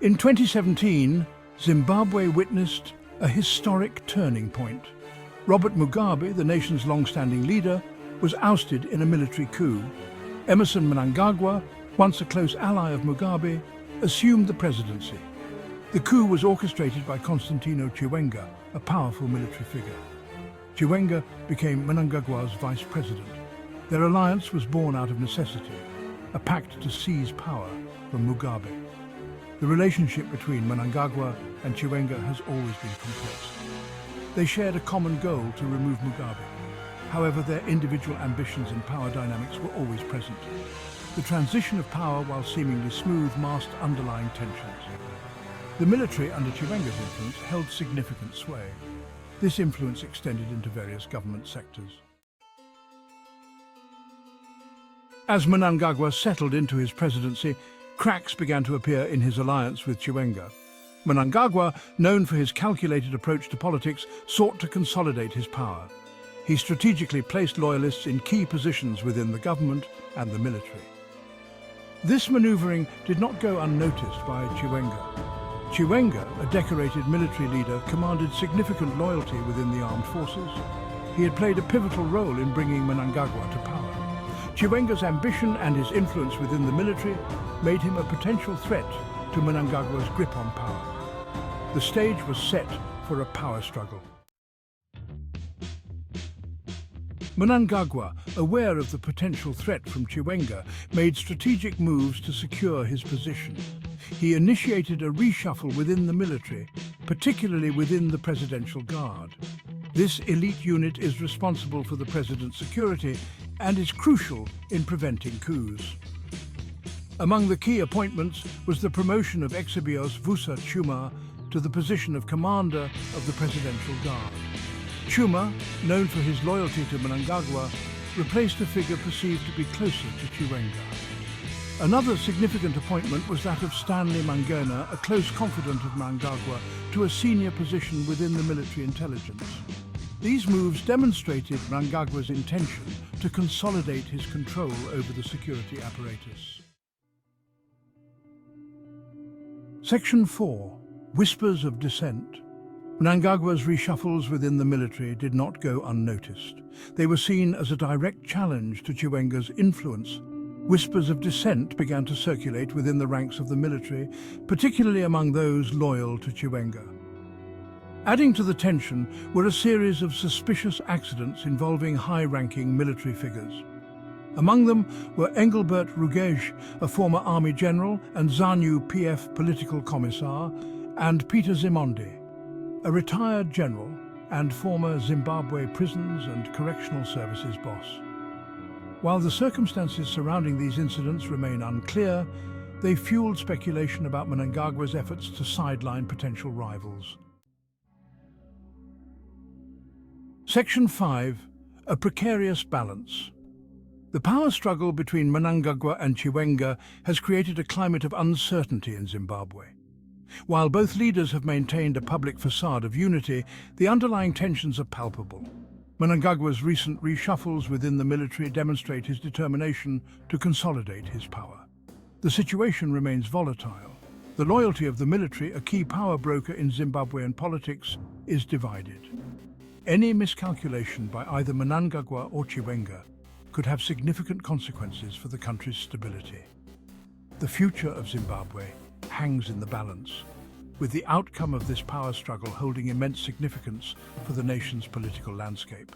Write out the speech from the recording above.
In 2017, Zimbabwe witnessed a historic turning point. Robert Mugabe, the nation's long-standing leader, was ousted in a military coup. Emerson Mnangagwa, once a close ally of Mugabe, assumed the presidency. The coup was orchestrated by Constantino Chiwenga, a powerful military figure. Chiwenga became Mnangagwa's vice president. Their alliance was born out of necessity, a pact to seize power from Mugabe. The relationship between Mnangagwa and Chiwenga has always been complex. They shared a common goal to remove Mugabe. However, their individual ambitions and power dynamics were always present. The transition of power, while seemingly smooth, masked underlying tensions. The military, under Chiwenga's influence, held significant sway. This influence extended into various government sectors. As Mnangagwa settled into his presidency, cracks began to appear in his alliance with Chiwenga. Mnangagwa, known for his calculated approach to politics, sought to consolidate his power. He strategically placed loyalists in key positions within the government and the military. This maneuvering did not go unnoticed by Chiwenga. Chiwenga, a decorated military leader, commanded significant loyalty within the armed forces. He had played a pivotal role in bringing Mnangagwa to power. Chiwenga's ambition and his influence within the military made him a potential threat to Mnangagwa's grip on power. The stage was set for a power struggle. Mnangagwa, aware of the potential threat from Chiwenga, made strategic moves to secure his position. He initiated a reshuffle within the military, particularly within the Presidential Guard. This elite unit is responsible for the president's security and is crucial in preventing coups. Among the key appointments was the promotion of Ex-Abios Vusa Chuma to the position of Commander of the Presidential Guard. Chuma, known for his loyalty to Mnangagwa, replaced a figure perceived to be closer to Chiwenga. Another significant appointment was that of Stanley Mangena, a close confidant of Mnangagwa, to a senior position within the military intelligence. These moves demonstrated Mnangagwa's intention to consolidate his control over the security apparatus. Section 4. Whispers of Dissent. Mnangagwa's reshuffles within the military did not go unnoticed. They were seen as a direct challenge to Chiwenga's influence. Whispers of dissent began to circulate within the ranks of the military, particularly among those loyal to Chiwenga. Adding to the tension were a series of suspicious accidents involving high-ranking military figures. Among them were Engelbert Rugege, a former army general and ZANU PF political commissar, and Peter Zimondi, a retired general and former Zimbabwe Prisons and Correctional Services boss. While the circumstances surrounding these incidents remain unclear, they fueled speculation about Mnangagwa's efforts to sideline potential rivals. Section 5. A precarious balance. The power struggle between Mnangagwa and Chiwenga has created a climate of uncertainty in Zimbabwe. While both leaders have maintained a public facade of unity, the underlying tensions are palpable. Mnangagwa's recent reshuffles within the military demonstrate his determination to consolidate his power. The situation remains volatile. The loyalty of the military, a key power broker in Zimbabwean politics, is divided. Any miscalculation by either Mnangagwa or Chiwenga could have significant consequences for the country's stability. The future of Zimbabwe hangs in the balance, with the outcome of this power struggle holding immense significance for the nation's political landscape.